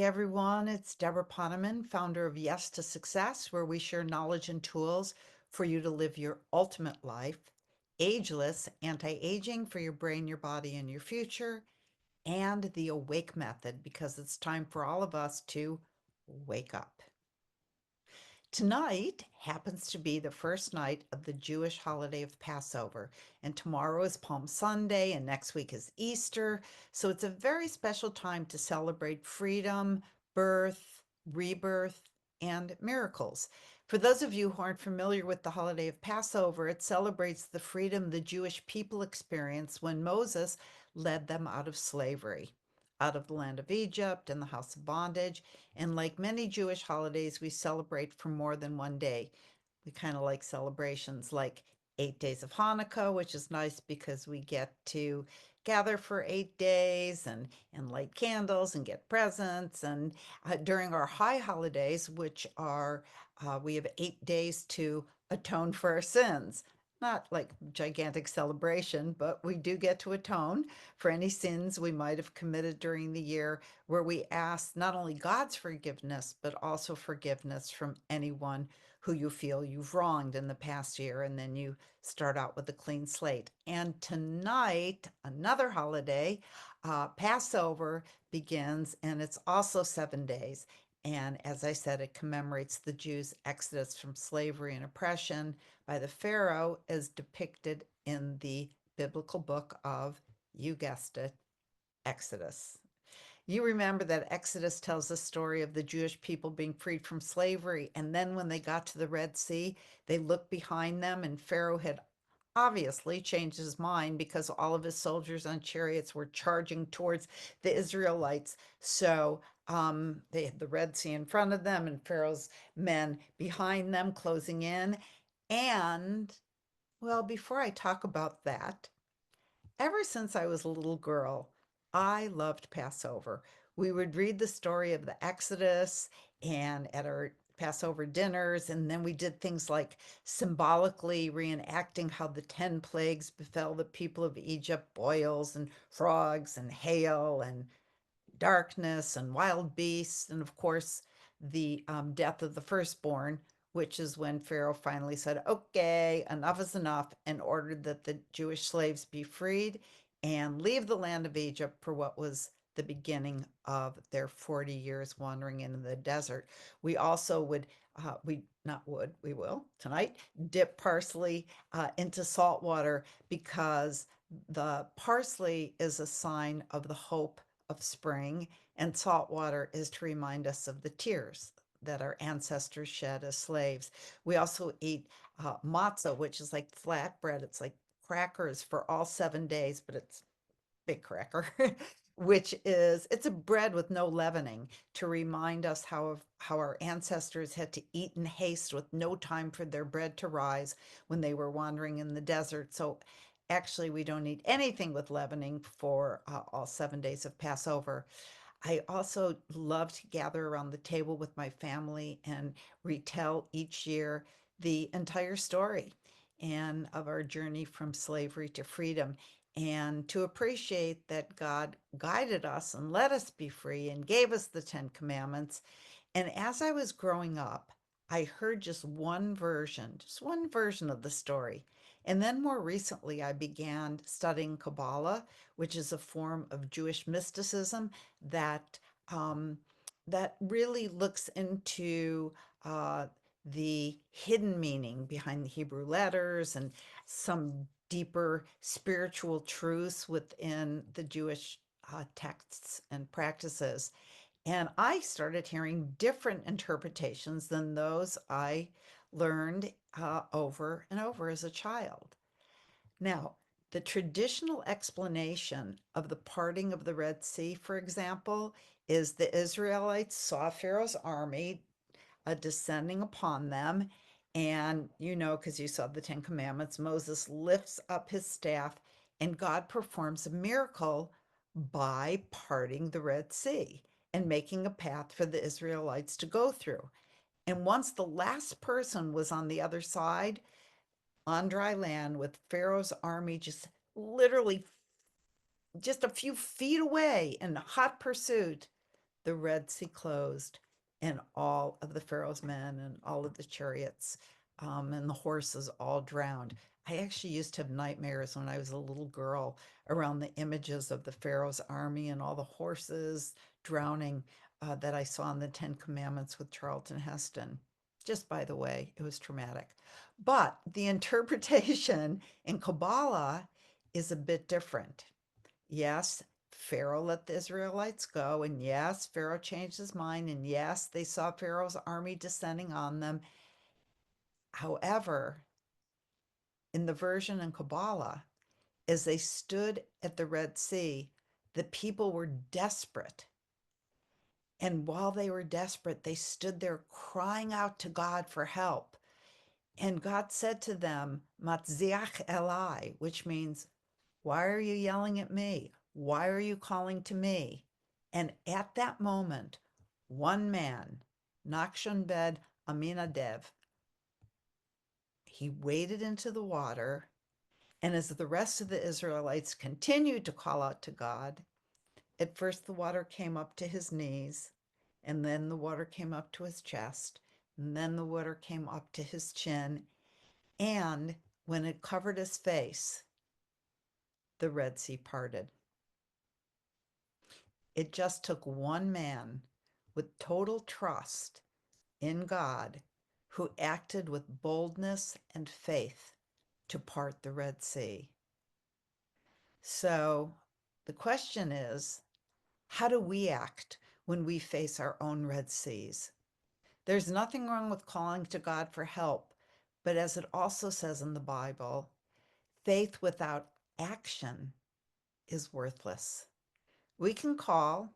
everyone. It's Debra Poneman, founder of Yes to Success, where we share knowledge and tools for you to live your ultimate life, ageless, anti-aging for your brain, your body, and your future, and the awake method, because it's time for all of us to wake up. Tonight happens to be the first night of the Jewish holiday of Passover, and tomorrow is Palm Sunday, and next week is Easter. So it's a very special time to celebrate freedom, birth, rebirth, and miracles. For those of you who aren't familiar with the holiday of Passover, it celebrates the freedom the Jewish people experienced when Moses led them out of slavery, out of the land of Egypt and the house of bondage. And like many Jewish holidays, we celebrate for more than one day. We kind of like celebrations like 8 days of Hanukkah, which is nice because we get to gather for 8 days and light candles and get presents. And during our high holidays, which are, we have 8 days to atone for our sins. Not like gigantic celebration, but we do get to atone for any sins we might have committed during the year, where we ask not only God's forgiveness, but also forgiveness from anyone who you feel you've wronged in the past year. And then you start out with a clean slate. And tonight, another holiday, Passover begins, and it's also 7 days. And as I said, it commemorates the Jews' exodus from slavery and oppression by the Pharaoh, as depicted in the biblical book of, you guessed it, Exodus. You remember that Exodus tells the story of the Jewish people being freed from slavery. And then when they got to the Red Sea, they looked behind them, and Pharaoh had obviously changed his mind because all of his soldiers on chariots were charging towards the Israelites. So they had the Red Sea in front of them and Pharaoh's men behind them closing in. And, well, before I talk about that, ever since I was a little girl, I loved Passover. We would read the story of the Exodus and at our Passover dinners, and then we did things like symbolically reenacting how the 10 plagues befell the people of Egypt, boils and frogs and hail and darkness and wild beasts, and of course, the death of the firstborn, which is when Pharaoh finally said, okay, enough is enough, and ordered that the Jewish slaves be freed and leave the land of Egypt for what was the beginning of their 40 years wandering in the desert. We also would, we not would, we will tonight, dip parsley into salt water, because the parsley is a sign of the hope of spring, and salt water is to remind us of the tears that our ancestors shed as slaves. We also eat matzah, which is like flatbread. It's like crackers for all 7 days, but it's big cracker, which is, it's a bread with no leavening, to remind us how our ancestors had to eat in haste with no time for their bread to rise when they were wandering in the desert. So actually, we don't eat anything with leavening for all 7 days of Passover. I also love to gather around the table with my family and retell each year the entire story and of our journey from slavery to freedom, and to appreciate that God guided us and let us be free and gave us the 10 commandments. And as I was growing up, I heard just one version of the story. And then more recently, I began studying Kabbalah, which is a form of Jewish mysticism that um, that really looks into the hidden meaning behind the Hebrew letters and some deeper spiritual truths within the Jewish texts and practices. And I started hearing different interpretations than those I learned over and over as a child. Now, the traditional explanation of the parting of the Red Sea, for example, is the Israelites saw Pharaoh's army descending upon them. And you know, because you saw the Ten Commandments, Moses lifts up his staff and God performs a miracle by parting the Red Sea and making a path for the Israelites to go through. And once the last person was on the other side, on dry land, with Pharaoh's army just literally just a few feet away in hot pursuit, the Red Sea closed, and all of the Pharaoh's men and all of the chariots and the horses all drowned. I actually used to have nightmares when I was a little girl around the images of the Pharaoh's army and all the horses drowning that I saw in the Ten Commandments with Charlton Heston. Just by the way, it was traumatic. But the interpretation in Kabbalah is a bit different. Yes, Pharaoh let the Israelites go, and yes, Pharaoh changed his mind, and yes, they saw Pharaoh's army descending on them. However, in the version in Kabbalah, as they stood at the Red Sea, the people were desperate. And while they were desperate, they stood there crying out to God for help. And God said to them, Matziach Elai, which means, why are you yelling at me? Why are you calling to me? And at that moment, one man, Nachshon ben Aminadab, he waded into the water. And as the rest of the Israelites continued to call out to God, at first the water came up to his knees, and then the water came up to his chest, and then the water came up to his chin. And when it covered his face, the Red Sea parted. It just took one man with total trust in God who acted with boldness and faith to part the Red Sea. So the question is, how do we act when we face our own Red Seas? There's nothing wrong with calling to God for help, but as it also says in the Bible, faith without action is worthless. We can call,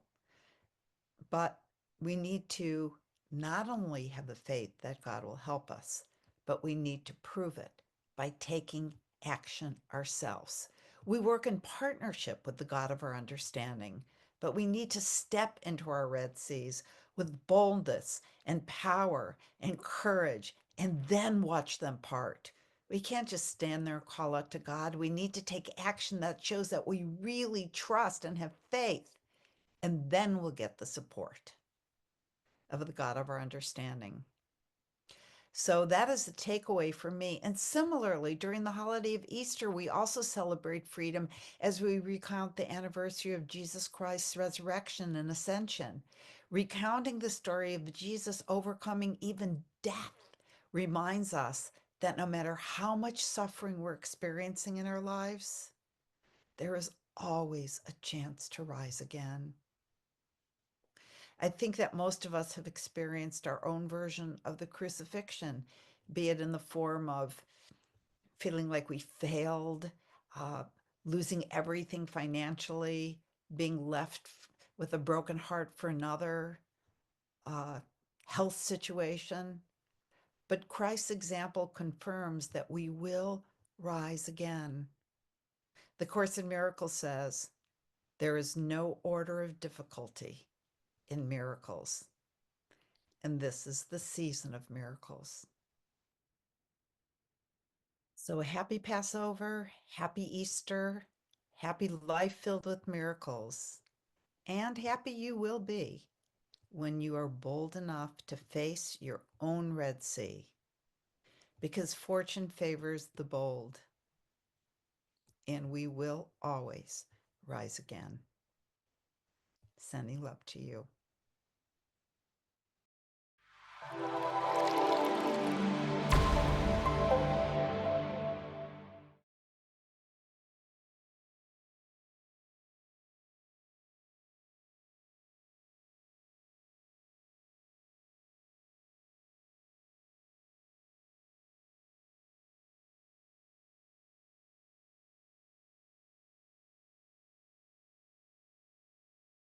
but we need to not only have the faith that God will help us, but we need to prove it by taking action ourselves. We work in partnership with the God of our understanding, but we need to step into our Red Seas with boldness and power and courage and then watch them part. We can't just stand there and call out to God. We need to take action that shows that we really trust and have faith, and then we'll get the support of the God of our understanding. So that is the takeaway for me. And similarly, during the holiday of Easter, we also celebrate freedom as we recount the anniversary of Jesus Christ's resurrection and ascension. Recounting the story of Jesus overcoming even death reminds us that no matter how much suffering we're experiencing in our lives, there is always a chance to rise again. I think that most of us have experienced our own version of the crucifixion, be it in the form of feeling like we failed, uh, losing everything financially, being left with a broken heart for another, uh, health situation. But Christ's example confirms that we will rise again. The Course in Miracles says there is no order of difficulty in miracles. And this is the season of miracles. So happy Passover, happy Easter, happy life filled with miracles, and happy you will be when you are bold enough to face your own Red Sea, because fortune favors the bold, and we will always rise again. Sending love to you.